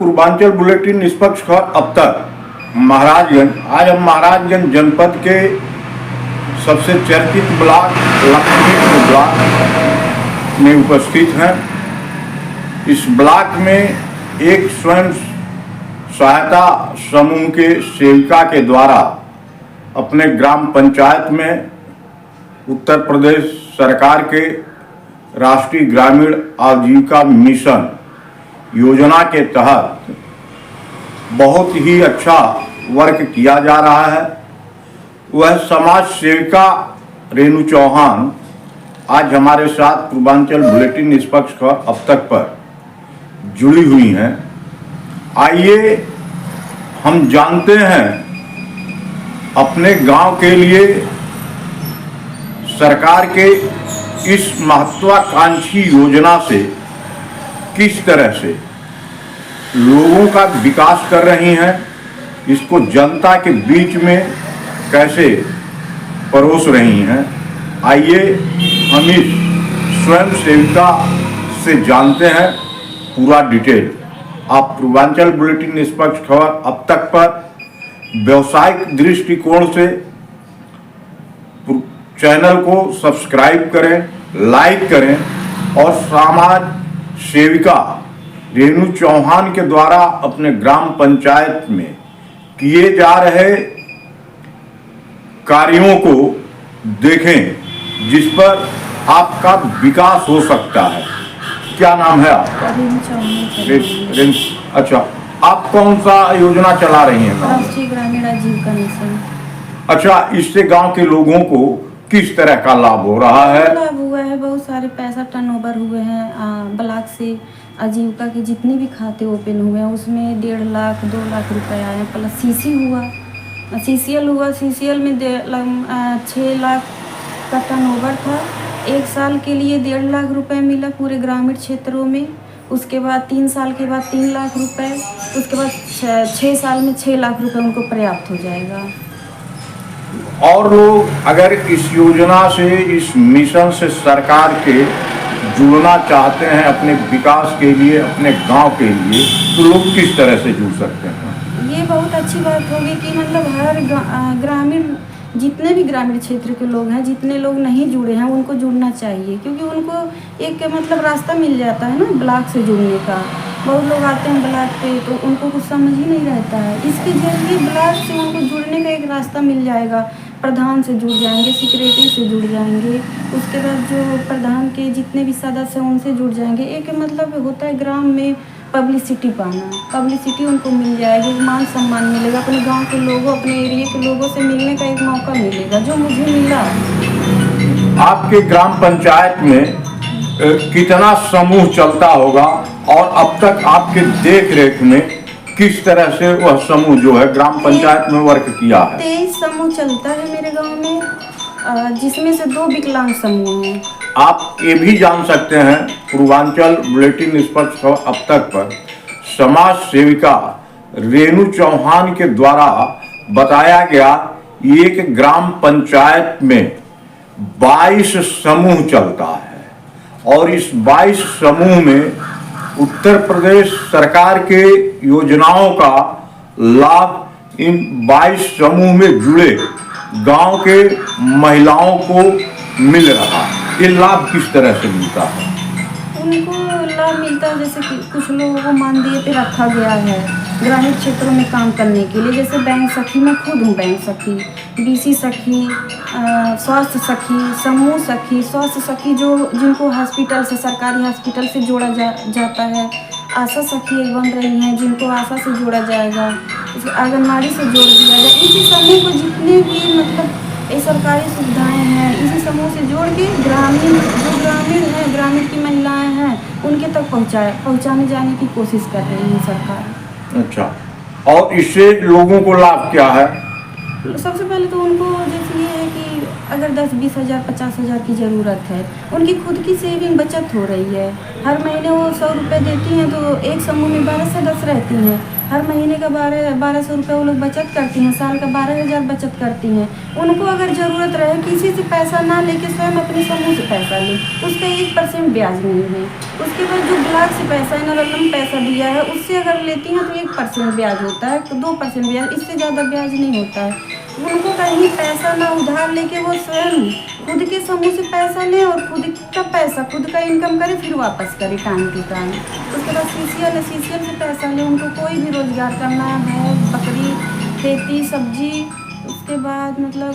Purvanchal bulletin निष्पक्ष खबर अब तक महाराजगंज। आज हम महाराजगंज जनपद के सबसे चर्चित ब्लॉक लक्ष्मीपुर ब्लॉक में उपस्थित हैं। इस ब्लॉक में एक स्वयं सहायता समूह के सेविका के द्वारा अपने ग्राम पंचायत में उत्तर प्रदेश सरकार के राष्ट्रीय ग्रामीण आजीविका मिशन योजना के तहत बहुत ही अच्छा वर्क किया जा रहा है। वह समाज सेविका रेणु चौहान आज हमारे साथ पूर्वांचल बुलेटिन निष्पक्ष खबर अब तक पर जुड़ी हुई हैं। आइए हम जानते हैं अपने गांव के लिए सरकार के इस महत्वाकांक्षी योजना से किस तरह से लोगों का विकास कर रही हैं, इसको जनता के बीच में कैसे परोस रही हैं। आइए हम इस स्वयं सेविका से जानते हैं पूरा डिटेल। आप पूर्वांचल बुलेटिन निष्पक्ष खबर अब तक पर व्यवसायिक दृष्टिकोण से चैनल को सब्सक्राइब करें, लाइक करें और समाज सेविका रेणु चौहान के द्वारा अपने ग्राम पंचायत में किए जा रहे कार्यों को देखें जिस पर आपका विकास हो सकता है। क्या नाम है आपका? रेणु। अच्छा, आप कौन सा योजना चला रही हैं? राष्ट्रीय ग्रामीण आजीविका मिशन। अच्छा, इससे गांव के लोगों को किस तरह का लाभ हो रहा है? लाभ हुआ है, बहुत सारे पैसा टर्नओवर हुए हैं। ब्लॉक से आजीविका के जितने भी खाते ओपन हुए हैं उसमें 1.5 लाख 2 लाख रुपए आए, प्लस सीसी हुआ, सीसीएल हुआ। सीसीएल में 6 लाख का टर्नओवर था। 1 साल के लिए 1.5 लाख रुपए मिला पूरे ग्रामीण क्षेत्रों में। उसके बाद 3 साल के बाद 3 लाख रुपए, उसके बाद 6 साल में 6 लाख रुपए उनको पर्याप्त हो जाएगा। और लोग अगर इस योजना से, इस मिशन से सरकार के जुड़ना चाहते हैं अपने विकास के लिए, अपने गांव के लिए, तो लोग किस तरह से जुड़ सकते हैं? ये बहुत अच्छी बात होगी कि मतलब हर ग्रामीण, जितने भी ग्रामीण क्षेत्र के लोग हैं, जितने लोग नहीं जुड़े हैं उनको जुड़ना चाहिए, क्योंकि उनको एक मतलब रास्ता मिल जाता है ना ब्लॉक से जुड़ने का। बहुत लोग आते हैं ब्लॉक पे तो उनको कुछ समझ ही नहीं रहता है। इसके जरिए ब्लॉक से उनको जुड़ने का एक रास्ता मिल जाएगा। प्रधान से जुड़ जाएंगे, सेक्रेटरी से जुड़ जाएंगे, उसके बाद जो प्रधान के जितने भी सदस्य हैं उनसे जुड़ जाएंगे। एक मतलब होता है ग्राम में पब्लिसिटी पाना, पब्लिसिटी उनको मिल जाएगी, मान सम्मान मिलेगा, अपने गांव के लोगों, अपने एरिया के लोगों से मिलने का एक मौका मिलेगा, जो मुझे मिला। आपके ग्राम पंचायत में कितना समूह चलता होगा और अब तक आपके देख रेख में किस तरह से वह समूह जो है ग्राम पंचायत में वर्क किया है? 23 समूह चलता है मेरे गांव में, जिसमें से 2 विकलांग समूह हैं। आप ये भी जान सकते हैं पूर्वांचल बुलेटिन निष्पक्ष खबर अब तक पर समाज सेविका रेणु चौहान के द्वारा बताया गया एक ग्राम पंचायत में 22 समूह चलता है और इस 22 समूह में उत्तर प्रदेश सरकार के योजनाओं का लाभ इन 22 समूह में जुड़े गांव के महिलाओं को मिल रहा है। ये लाभ किस तरह से मिलता है? उनको लाभ मिलता है जैसे कि कुछ लोगों को मानदेय पे रखा गया है ग्रामीण क्षेत्रों में काम करने के लिए। जैसे बैंक सखी, मैं खुद हूँ बैंक सखी, बीसी सखी, स्वास्थ्य सखी, समूह सखी, स्वास्थ्य सखी जो जिनको हॉस्पिटल से, सरकारी हॉस्पिटल से जोड़ा जाता है। आशा सखी एक बन रही हैं जिनको आशा से जोड़ा जाएगा, आंगनबाड़ी से जोड़ दिया जाएगा। इसी समूह को जितने भी मतलब ये सरकारी सुविधाएं हैं इसी समूह से जोड़ के ग्रामीण हैं, ग्रामीण की महिलाएं हैं, उनके तक पहुंचाने जाने की कोशिश कर रही है सरकार। अच्छा, और इससे लोगों को लाभ क्या है? सबसे पहले तो उनको जैसे ये है कि अगर 10-20 हज़ार 50 हज़ार की ज़रूरत है, उनकी खुद की सेविंग बचत हो रही है। हर महीने वो 100 रुपये देती हैं तो एक समूह में 12 सदस्य रहती हैं हर महीने का 1200 रुपये वो लोग बचत करती हैं, साल का 12,000 बचत करती हैं। उनको अगर ज़रूरत रहे किसी से पैसा ना लेके स्वयं अपने समूह से पैसा ले, उसका 1% ब्याज नहीं है। उसके बाद जो ब्लॉक से पैसा इन्होंने पैसा दिया है उससे अगर लेती हैं तो 1% ब्याज होता है, तो 2% ब्याज, इससे ज़्यादा ब्याज नहीं होता है। उनको कहीं पैसा ना उधार लेके वो स्वयं खुद के समूह से पैसा ले और खुद का पैसा खुद का इनकम करे, फिर वापस करे टाइम टू टाइम। उसके बाद सीसीएल से पैसा ले, उनको कोई भी रोजगार करना है, बकरी, खेती, सब्जी, उसके बाद मतलब